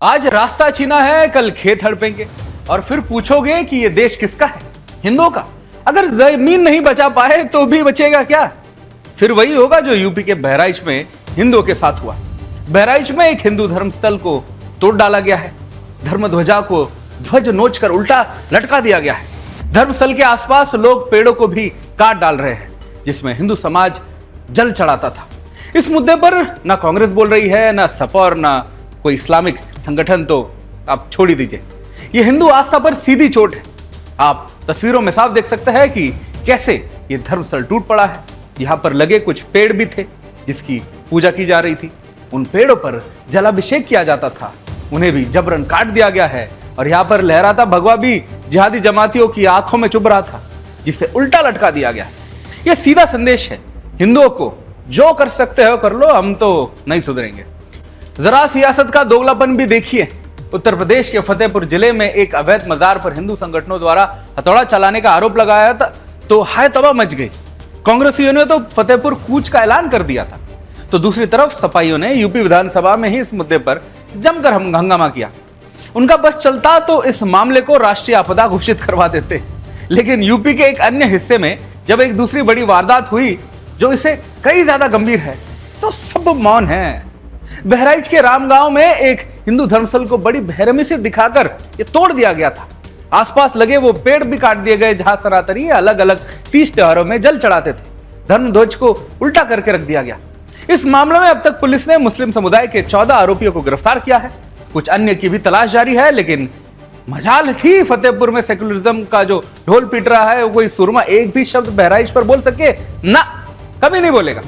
आज रास्ता छीना है, कल खेत हड़पेंगे और फिर पूछोगे कि ये देश किसका है, हिंदुओं का। अगर जमीन नहीं बचा पाए तो भी बचेगा क्या? फिर वही होगा जो यूपी के बहराइच में हिंदुओं के साथ हुआ। बहराइच में एक हिंदू धर्मस्थल को तोड़ डाला गया है। धर्म ध्वजा को ध्वज नोच कर उल्टा लटका दिया गया है। धर्मस्थल के आसपास लोग पेड़ों को भी काट डाल रहे हैं, जिसमें हिंदू समाज जल चढ़ाता था। इस मुद्दे पर ना कांग्रेस बोल रही है, ना सपा और ना कोई इस्लामिक संगठन, तो आप छोड़ ही दीजिए। यह हिंदू आस्था पर सीधी चोट है। आप तस्वीरों में साफ देख सकते हैं कि कैसे ये धर्मस्थल टूट पड़ा है। यहां पर लगे कुछ पेड़ भी थे जिसकी पूजा की जा रही थी। उन पेड़ों पर जलाभिषेक किया जाता था, उन्हें भी जबरन काट दिया गया है। और यहां पर लहराता भगवा भी जिहादी जमातियों की आंखों में चुभ रहा था, जिसे उल्टा लटका दिया गया है। यह सीधा संदेश है हिंदुओं को, जो कर सकते हो कर लो, हम तो नहीं सुधरेंगे। जरा सियासत का दोगलापन भी देखिए। उत्तर प्रदेश के फतेहपुर जिले में एक अवैध मजार पर हिंदू संगठनों द्वारा हथौड़ा चलाने का आरोप लगाया था, तो हाय तबाह मच गई। कांग्रेसियों ने तो फतेहपुर कूच का ऐलान कर दिया था, तो दूसरी तरफ सपाइयों ने यूपी विधानसभा में ही इस मुद्दे पर जमकर हंगामा किया। उनका बस चलता तो इस मामले को राष्ट्रीय आपदा घोषित करवा देते। लेकिन यूपी के एक अन्य हिस्से में जब एक दूसरी बड़ी वारदात हुई जो इससे कई ज्यादा गंभीर है, तो सब मौन है। बहराइच के रामगांव में एक हिंदू धर्मस्थल को बड़ी बेरहमी से दिखाकर ये तोड़ दिया गया था। आसपास लगे वो पेड़ भी काट दिए गए जहां सनातनी अलग अलग तीज त्योहारों में जल चढ़ाते थे। धर्म ध्वज को उल्टा करके रख दिया गया। इस मामले में अब तक पुलिस ने मुस्लिम समुदाय के 14 आरोपियों को गिरफ्तार किया है। कुछ अन्य की भी तलाश जारी है। लेकिन मजाल थी फतेहपुर में सेकुलरिज्म का जो ढोल पीट रहा है, वो कोई सुरमा एक भी शब्द बहराइच पर बोल सके ना, कभी नहीं बोलेगा।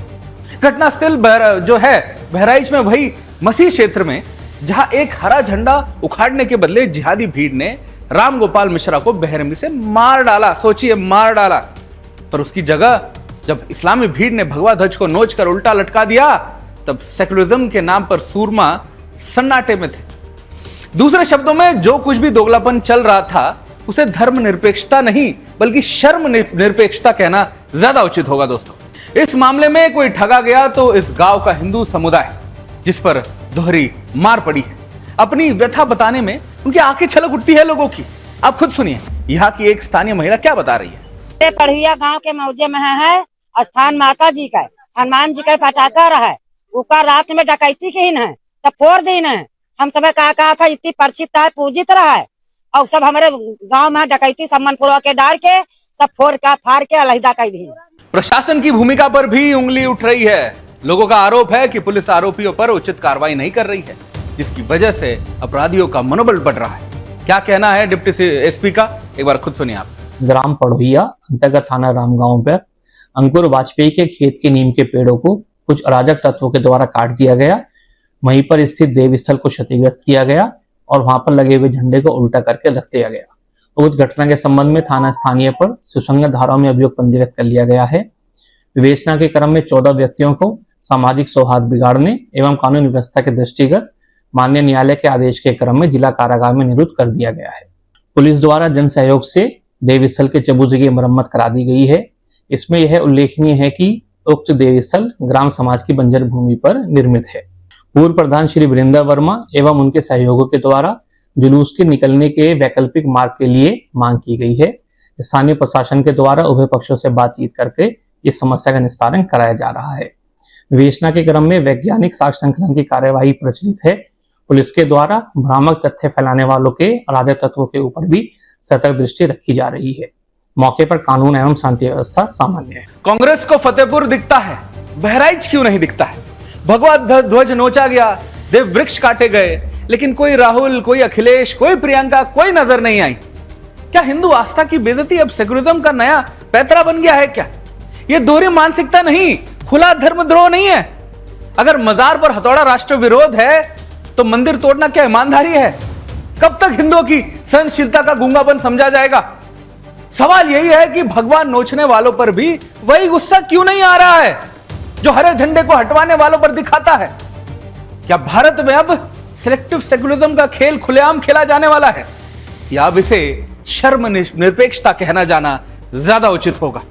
घटनास्थल जो है बहराइच में वही मसीह क्षेत्र में, जहां एक हरा झंडा उखाड़ने के बदले जिहादी भीड़ ने राम गोपाल मिश्रा को बेरहमी से मार डाला। सोचिए, मार डाला। पर उसकी जगह जब इस्लामी भीड़ ने भगवा ध्वज को नोच कर उल्टा लटका दिया, तब सेकुलरिज्म के नाम पर सूरमा सन्नाटे में थे। दूसरे शब्दों में, जो कुछ भी दोगलापन चल रहा था उसे धर्म निरपेक्षता नहीं बल्कि शर्म निरपेक्षता कहना ज्यादा उचित होगा। दोस्तों, इस मामले में कोई ठगा गया तो इस गांव का हिंदू समुदाय, जिस पर दोहरी मार पड़ी है। अपनी व्यथा बताने में उनकी आंखें छलक उठती है लोगों की। आप खुद सुनिए, यहाँ की एक स्थानीय महिला क्या बता रही है। पढ़िया गांव के मौजे में है स्थान माता जी का, हनुमान जी का पटाखा रहा है। उका रात में डकैती के ही है, तब फोड़ दिन है। हम सब कहा था इतनी परिचित है, पूजित रहा है, और सब हमारे गांव में डकैती सम्मान फोड़वा के डाल के सब फोड़ का फाड़ के अलहदा कर दी। प्रशासन की भूमिका पर भी उंगली उठ रही है। लोगों का आरोप है कि पुलिस आरोपियों पर उचित कार्रवाई नहीं कर रही है, जिसकी वजह से अपराधियों का मनोबल बढ़ रहा है। क्या कहना है डिप्टी एसपी का, एक बार खुद सुनिए आप। ग्राम पड़ोहिया अंतर्गत थाना रामगांव पर अंकुर वाजपेयी के खेत के नीम के पेड़ों को कुछ अराजक तत्वों के द्वारा काट दिया गया। वहीं पर स्थित देवस्थल को क्षतिग्रस्त किया गया और वहां पर लगे हुए झंडे को उल्टा करके रख दिया गया। उक्त घटना के संबंध में थाना स्थानीय पर सुसंगत धाराओं में अभियोग पंजीकृत कर लिया गया है। विवेचना के क्रम में 14 व्यक्तियों को सामाजिक सौहार्द बिगाड़ने एवं कानून व्यवस्था के दृष्टिगत माननीय न्यायालय के आदेश के क्रम में जिला कारागार में निरुद्ध कर दिया गया है। पुलिस द्वारा जन सहयोग से देवस्थल के चबूतरे की मरम्मत करा दी गई है। इसमें यह उल्लेखनीय है कि उक्त देवस्थल ग्राम समाज की बंजर भूमि पर निर्मित है। पूर्व प्रधान श्री वीरेंद्र वर्मा एवं उनके सहयोगियों के द्वारा जुलूस के निकलने के वैकल्पिक मार्ग के लिए मांग की गई है। स्थानीय प्रशासन के द्वारा उभय पक्षों से बातचीत करके इस समस्या का निस्तारण कराया जा रहा है। विवेचना के क्रम में वैज्ञानिक साक्ष्य संकलन की कार्यवाही प्रचलित है। पुलिस के द्वारा भ्रामक तथ्य फैलाने वालों के अराजक तत्वों के ऊपर भी सतर्क दृष्टि रखी जा रही है। मौके पर कानून एवं शांति व्यवस्था सामान्य है। कांग्रेस को फतेहपुर दिखता है, बहराइच क्यों नहीं दिखता है? भगवा ध्वज नोचा गया, देव वृक्ष काटे गए, लेकिन कोई राहुल, कोई अखिलेश, कोई प्रियंका, कोई नजर नहीं आई। क्या हिंदू आस्था की बेइज्जती अब सेकुलरिज्म का नया पैतरा बन गया है क्या? यह दोहरी मानसिकता नहीं, खुला धर्मद्रोह नहीं है। अगर मजार पर हथौड़ा राष्ट्र विरोध है तो मंदिर तोड़ना क्या ईमानदारी है? कब तक हिंदुओं की सहनशीलता का गूंगापन समझा जाएगा? सवाल यही है कि भगवान नोचने वालों पर भी वही गुस्सा क्यों नहीं आ रहा है जो हरे झंडे को हटवाने वालों पर दिखाता है? क्या भारत में अब सिलेक्टिव सेकुलरिज्म का खेल खुलेआम खेला जाने वाला है, या अब इसे शर्म निरपेक्षता कहना जाना ज्यादा उचित होगा?